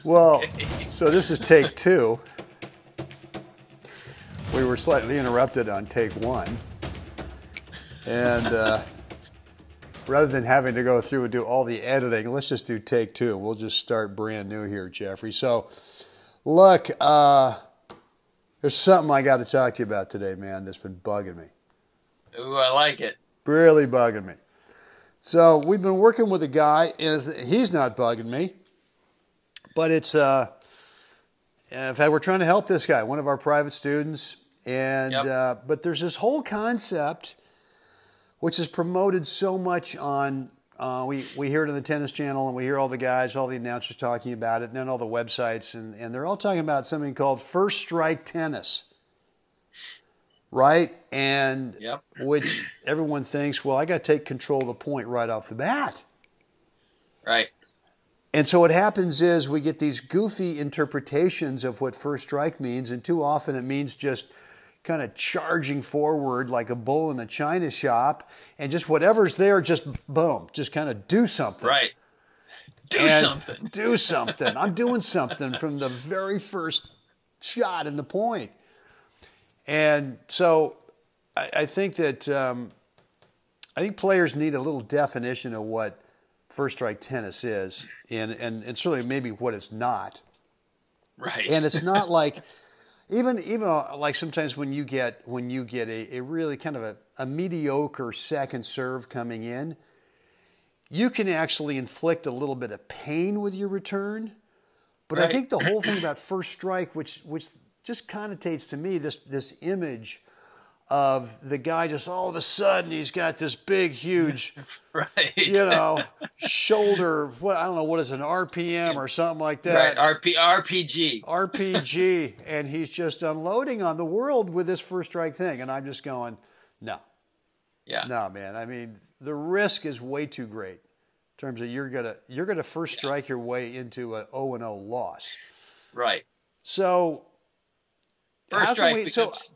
Well, Okay. so this is take two. We were slightly interrupted on take one. And rather than having to go through and do all the editing, let's just do take two. We'll just start brand new here, Jeffrey. So, look, there's something I got to talk to you about today, man, that's been bugging me. Ooh, I like it. Really bugging me. So we've been working with a guy, and he's not bugging me, but it's, in fact, we're trying to help this guy, one of our private students, and Yep. but there's this whole concept which is promoted so much on, we hear it on the tennis channel, and we hear all the guys, all the announcers talking about it, and then all the websites, and they're all talking about something called first strike tennis. Right? And Yep. which everyone thinks, well, I got to take control of the point right off the bat. Right. And so what happens is we get these goofy interpretations of what first strike means, and too often it means just kind of charging forward like a bull in a china shop, and just whatever's there, just boom, just kind of do something. Right. Do And something. Do something. I'm doing something from the very first shot in the point. And so I think that I think players need a little definition of what first strike tennis is, and certainly maybe what it's not. Right. And it's not like even like sometimes when you get a really kind of a mediocre second serve coming in, you can actually inflict a little bit of pain with your return. But I Right. think the whole thing about first strike, which just connotates to me this image of the guy just all of a sudden he's got this big, huge, Right. shoulder. I don't know, what is an RPM or something like that? Right. RPG. RPG, and he's just unloading on the world with this first strike thing, and I'm just going, no, Yeah. no, man. I mean, the risk is way too great in terms of you're gonna first strike your way into an 0-0 loss. Right. So. First How can strike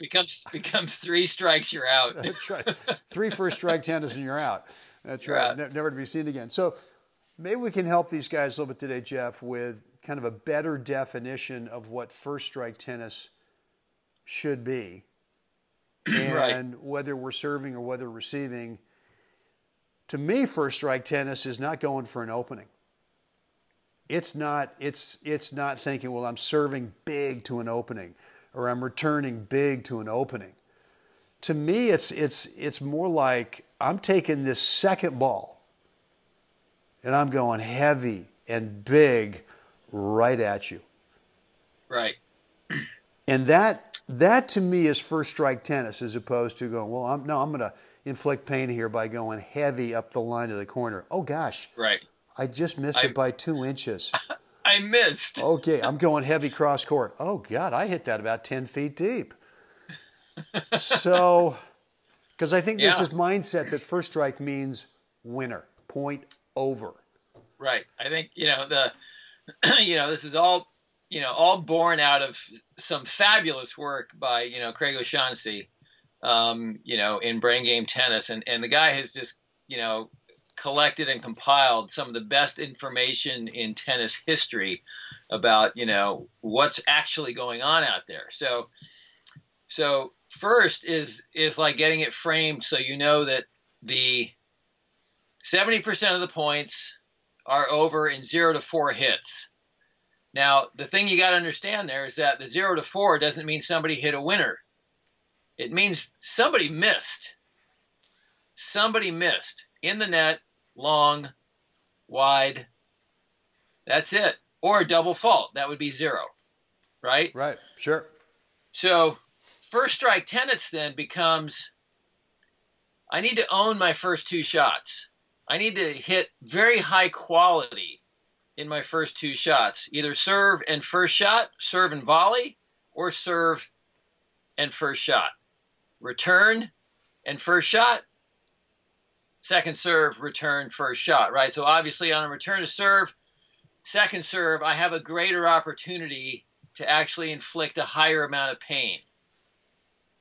becomes 3 strikes, you're out. That's right. 3 first strike tennis and you're out. That's You're right. out. Never to be seen again. So maybe we can help these guys a little bit today, Jeff, with kind of a better definition of what first strike tennis should be, and Right. whether we're serving or whether we're receiving. To me, first strike tennis is not going for an opening. It's not thinking, well, I'm serving big to an opening, or I'm returning big to an opening. To me, it's more like I'm taking this second ball and I'm going heavy and big right at you. Right. And that to me is first strike tennis, as opposed to going, well, I'm going to inflict pain here by going heavy up the line of the corner. Oh gosh, Right. I just missed it by 2 inches. I missed. Okay, I'm going heavy cross court. Oh, God, I hit that about 10 feet deep. So, because I think there's this mindset that first strike means winner, point over. Right. I think, this is all born out of some fabulous work by, Craig O'Shaughnessy, in Brain Game Tennis. And the guy has just, collected and compiled some of the best information in tennis history about, what's actually going on out there. So first is like getting it framed so you know that the 70% of the points are over in 0 to 4 hits. Now, the thing you got to understand there is that the 0 to 4 doesn't mean somebody hit a winner. It means somebody missed. Somebody missed in the net, long, wide. That's it. Or a double fault. That would be 0, right? Right, sure. So first strike tennis then becomes, I need to own my first 2 shots. I need to hit very high quality in my first 2 shots. Either serve and first shot, serve and volley, or serve and first shot. Return and first shot, second serve, return, first shot, right? So obviously on a return to serve, second serve, I have a greater opportunity to actually inflict a higher amount of pain.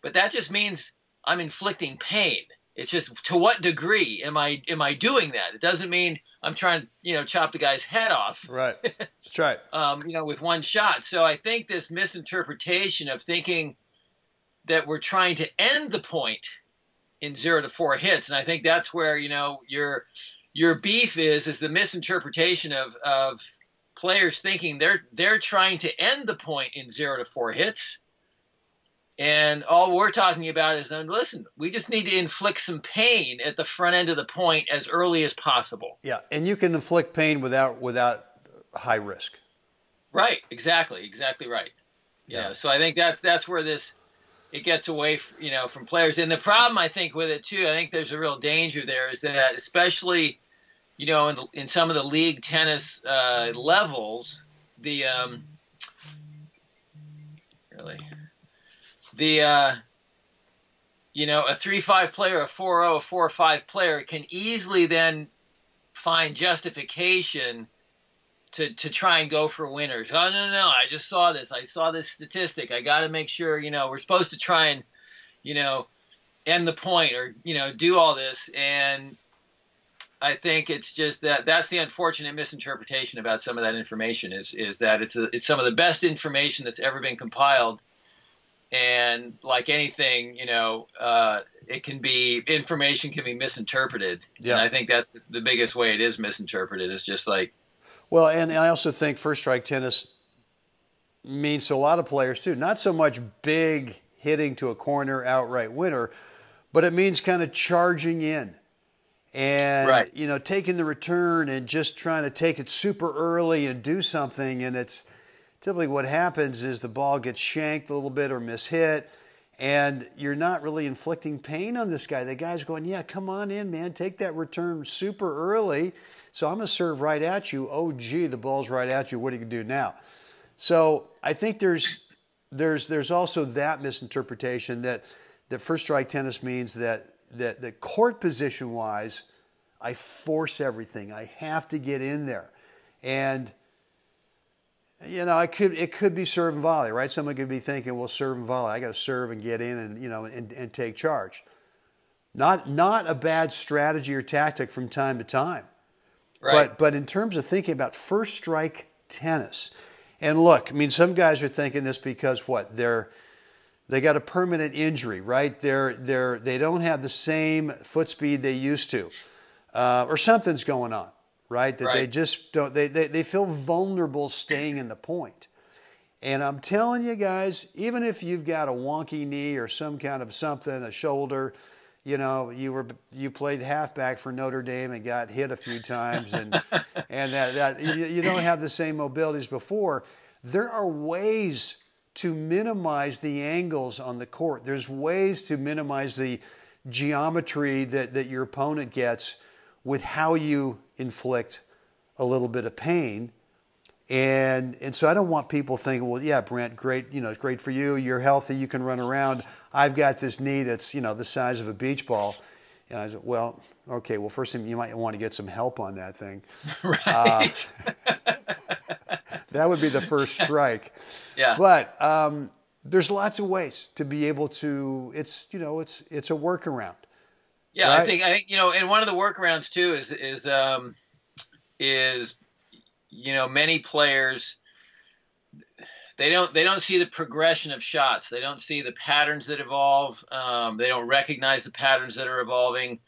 But that just means I'm inflicting pain. It's just, to what degree am I doing that? It doesn't mean I'm trying to, chop the guy's head off. Right. That's right. With one shot. So I think this misinterpretation of thinking that we're trying to end the point in 0 to 4 hits, and I think that's where your beef is the misinterpretation of players thinking they're trying to end the point in 0 to 4 hits. And all we're talking about is, listen, we just need to inflict some pain at the front end of the point as early as possible. Yeah, and you can inflict pain without high risk. Right, exactly right. Yeah, so I think that's where it gets away from players. And the problem, I think, with it too, I think there's a real danger there, is that especially in some of the league tennis levels, a 3-5 player, a 4-0, a 4-5 player can easily then find justification to try and go for winners. Oh, no, I just saw this. I saw this statistic. I got to make sure, we're supposed to try and, end the point, or, do all this. And I think it's just that's the unfortunate misinterpretation about some of that information is that it's some of the best information that's ever been compiled. And like anything, information can be misinterpreted. Yeah. And I think that's the biggest way it is misinterpreted. It's just like. Well, and I also think first strike tennis means to a lot of players too, not so much big hitting to a corner outright winner, but it means kind of charging in and, taking the return and just trying to take it super early and do something. And it's typically what happens is the ball gets shanked a little bit or mishit, and you're not really inflicting pain on this guy. The guy's going, yeah, come on in, man. Take that return super early. So I'm going to serve right at you. Oh, gee, the ball's right at you. What are you going to do now? So I think there's also that misinterpretation that first strike tennis means that court position-wise, I force everything. I have to get in there. And it could be serve and volley, right? Someone could be thinking, well, serve and volley. I got to serve and get in and take charge. Not a bad strategy or tactic from time to time. Right. But in terms of thinking about first strike tennis, and look, I mean, some guys are thinking this because they got a permanent injury, right? They don't have the same foot speed they used to, or something's going on. Right? That they just don't, they feel vulnerable staying in the point. And I'm telling you guys, even if you've got a wonky knee or some kind of something, a shoulder, you played halfback for Notre Dame and got hit a few times and that you don't have the same mobility as before. There are ways to minimize the angles on the court. There's ways to minimize the geometry that your opponent gets with how you inflict a little bit of pain. And so I don't want people thinking, well, yeah, Brent, great, it's great for you. You're healthy. You can run around. I've got this knee that's, the size of a beach ball. And I said, well, okay, well, first thing, you might want to get some help on that thing. Right. That would be the first strike. Yeah. But there's lots of ways to be able to, it's a workaround. Yeah, right? I think, and one of the workarounds too is many players, they don't see the progression of shots. They don't see the patterns that evolve. They don't recognize the patterns that are evolving,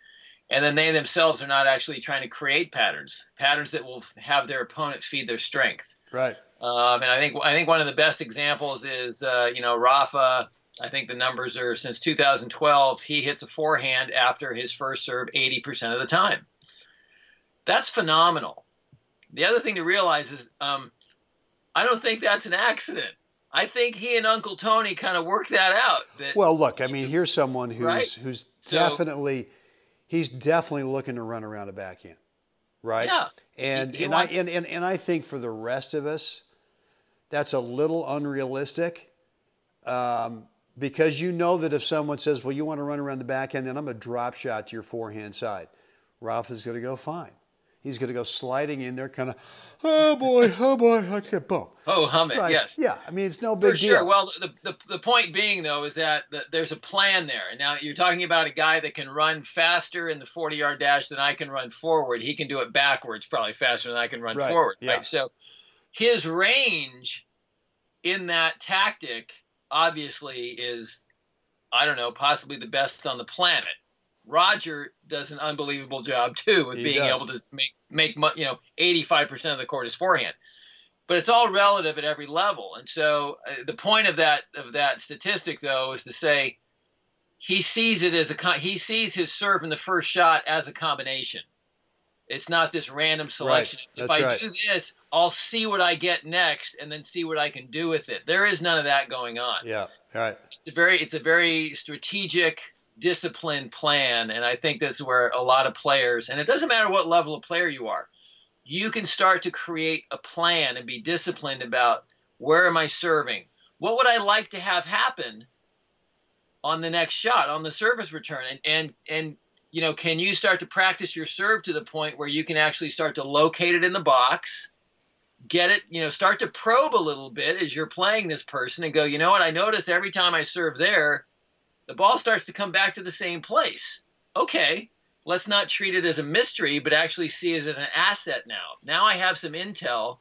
and then they themselves are not actually trying to create patterns that will have their opponent feed their strength. Right. And I think one of the best examples is Rafa. I think the numbers are, since 2012, he hits a forehand after his first serve 80% of the time. That's phenomenal. The other thing to realize is I don't think that's an accident. I think he and Uncle Tony kind of worked that out. Well, look, I mean, here's someone who's definitely looking to run around a backhand, right? Yeah. And I think for the rest of us, that's a little unrealistic. Because that if someone says, well, you want to run around the backhand, then I'm going to drop shot to your forehand side. Rafa's going to go, fine. He's going to go sliding in there, kind of, oh boy, okay, boom. Oh, hum it, Right. yes. Yeah, I mean, it's no big For sure. deal. Well, the point being, though, is that there's a plan there. And now you're talking about a guy that can run faster in the 40-yard dash than I can run forward. He can do it backwards probably faster than I can run forward. Yeah. Right. So his range in that tactic obviously is, I don't know, possibly the best on the planet. Roger does an unbelievable job too with being able to make 85% of the court is forehand. But it's all relative at every level. And so the point of that statistic, though, is to say he sees it as he sees his serve in the first shot as a combination. It's not this random selection. Right. If I do this, I'll see what I get next and then see what I can do with it. There is none of that going on. Yeah, right. It's a very strategic, disciplined plan, and I think this is where a lot of players, and it doesn't matter what level of player you are, you can start to create a plan and be disciplined about where am I serving? What would I like to have happen on the next shot, on the service return? And can you start to practice your serve to the point where you can actually start to locate it in the box, get it, start to probe a little bit as you're playing this person and go, you know what, I notice every time I serve there, the ball starts to come back to the same place. Okay, let's not treat it as a mystery, but actually see it as an asset now. Now I have some intel,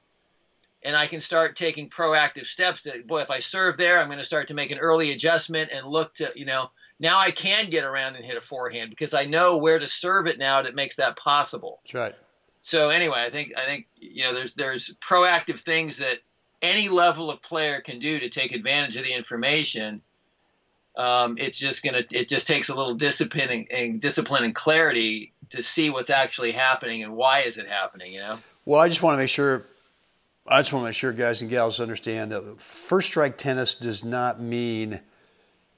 and I can start taking proactive steps to, boy, if I serve there, I'm going to start to make an early adjustment and look to, now I can get around and hit a forehand because I know where to serve it now that makes that possible. That's right. So anyway, I think there's proactive things that any level of player can do to take advantage of the information. It just takes a little discipline and clarity to see what's actually happening and why is it happening, Well, I just want to make sure guys and gals understand that first strike tennis does not mean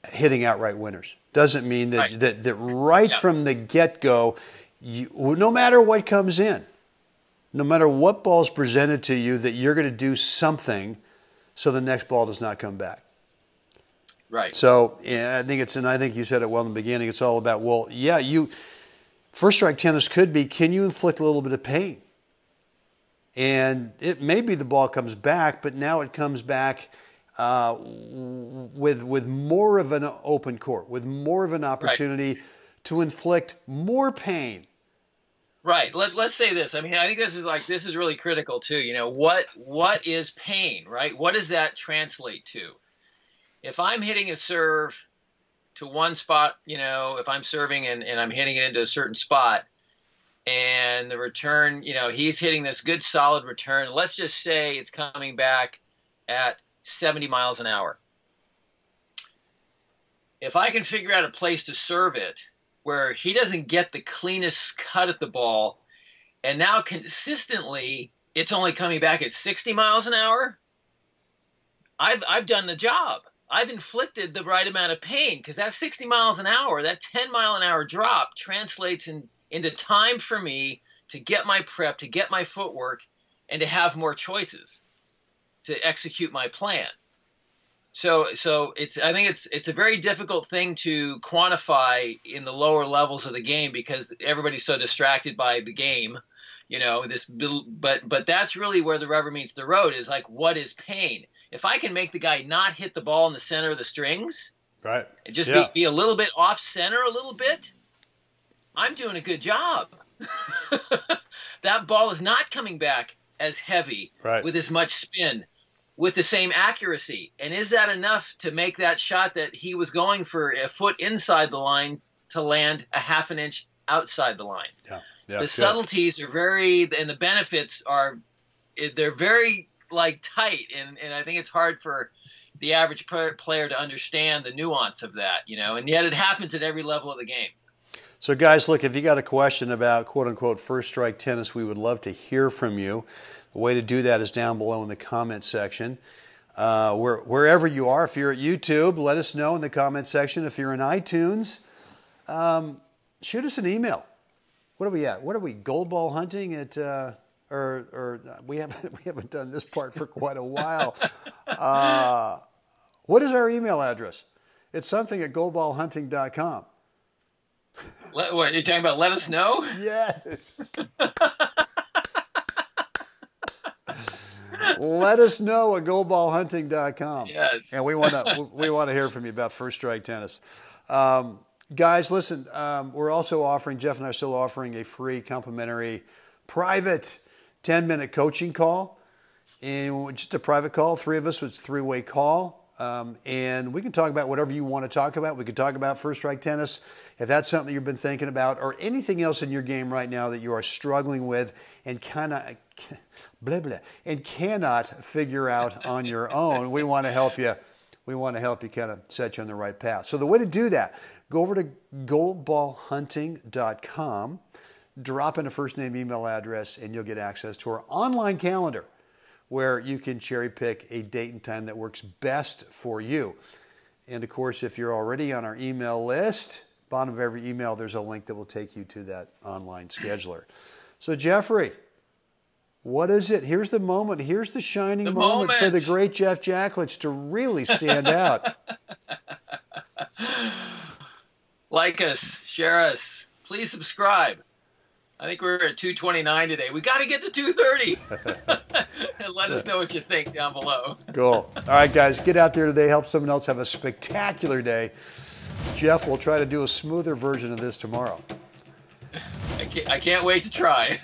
hitting outright winners. Doesn't mean that right from the get-go, no matter what comes in, no matter what ball's presented to you, that you're going to do something so the next ball does not come back. Right. So yeah, I think you said it well in the beginning. It's all about, first strike tennis could be, can you inflict a little bit of pain? And it maybe the ball comes back, but now it comes back with more of an open court, with more of an opportunity to inflict more pain. Right. Let's say this. I mean, I think this is really critical too. What is pain, right? What does that translate to? If I'm hitting a serve to one spot, if I'm serving and I'm hitting it into a certain spot, and the return, he's hitting this good solid return. Let's just say it's coming back at 70 miles an hour. If I can figure out a place to serve it where he doesn't get the cleanest cut at the ball, and now consistently it's only coming back at 60 miles an hour, I've done the job. I've inflicted the right amount of pain because that 60 miles an hour, that 10 mile an hour drop translates into time for me to get my prep, to get my footwork, and to have more choices to execute my plan. So I think it's a very difficult thing to quantify in the lower levels of the game because everybody's so distracted by the game, but that's really where the rubber meets the road is like, what is pain? If I can make the guy not hit the ball in the center of the strings, right, and just be a little bit off center a little bit, I'm doing a good job. That ball is not coming back as heavy with as much spin, with the same accuracy. And is that enough to make that shot that he was going for a foot inside the line to land a half an inch outside the line? The subtleties are and the benefits they're very tight. And I think it's hard for the average player to understand the nuance of that, and yet it happens at every level of the game. So guys, look, if you got a question about quote unquote first strike tennis, we would love to hear from you. The way to do that is down below in the comment section. Wherever you are, if you're at YouTube, let us know in the comment section. If you're in iTunes, shoot us an email. What are we at? What are we, Goldball Hunting at, or we haven't done this part for quite a while. What is our email address? It's something at goldballhunting.com. What, you're talking about let us know? Yes. let us know at goldballhunting.com. Yes. And we want to hear from you about first strike tennis. Guys, listen, we're also offering, Jeff and I are still offering a free complimentary private 10-minute coaching call. And just a private call, 3 of us, it's a 3-way call. And we can talk about whatever you want to talk about. We can talk about first strike tennis. If that's something you've been thinking about, or anything else in your game right now that you are struggling with and cannot figure out on your own, we want to help you. We want to help you kind of set you on the right path. So the way to do that, go over to goldballhunting.com, drop in a first name, email address, and you'll get access to our online calendar, where you can cherry pick a date and time that works best for you. And of course, if you're already on our email list, bottom of every email, there's a link that will take you to that online scheduler. So Jeffrey, what is it? Here's the moment. Here's the shining moment for the great Jeff Jacklich to really stand out. Like us, share us, please subscribe. I think we're at 229 today. We got to get to 230. And let us know what you think down below. Cool. All right, guys, get out there today. Help someone else have a spectacular day. Jeff will try to do a smoother version of this tomorrow. I can't wait to try.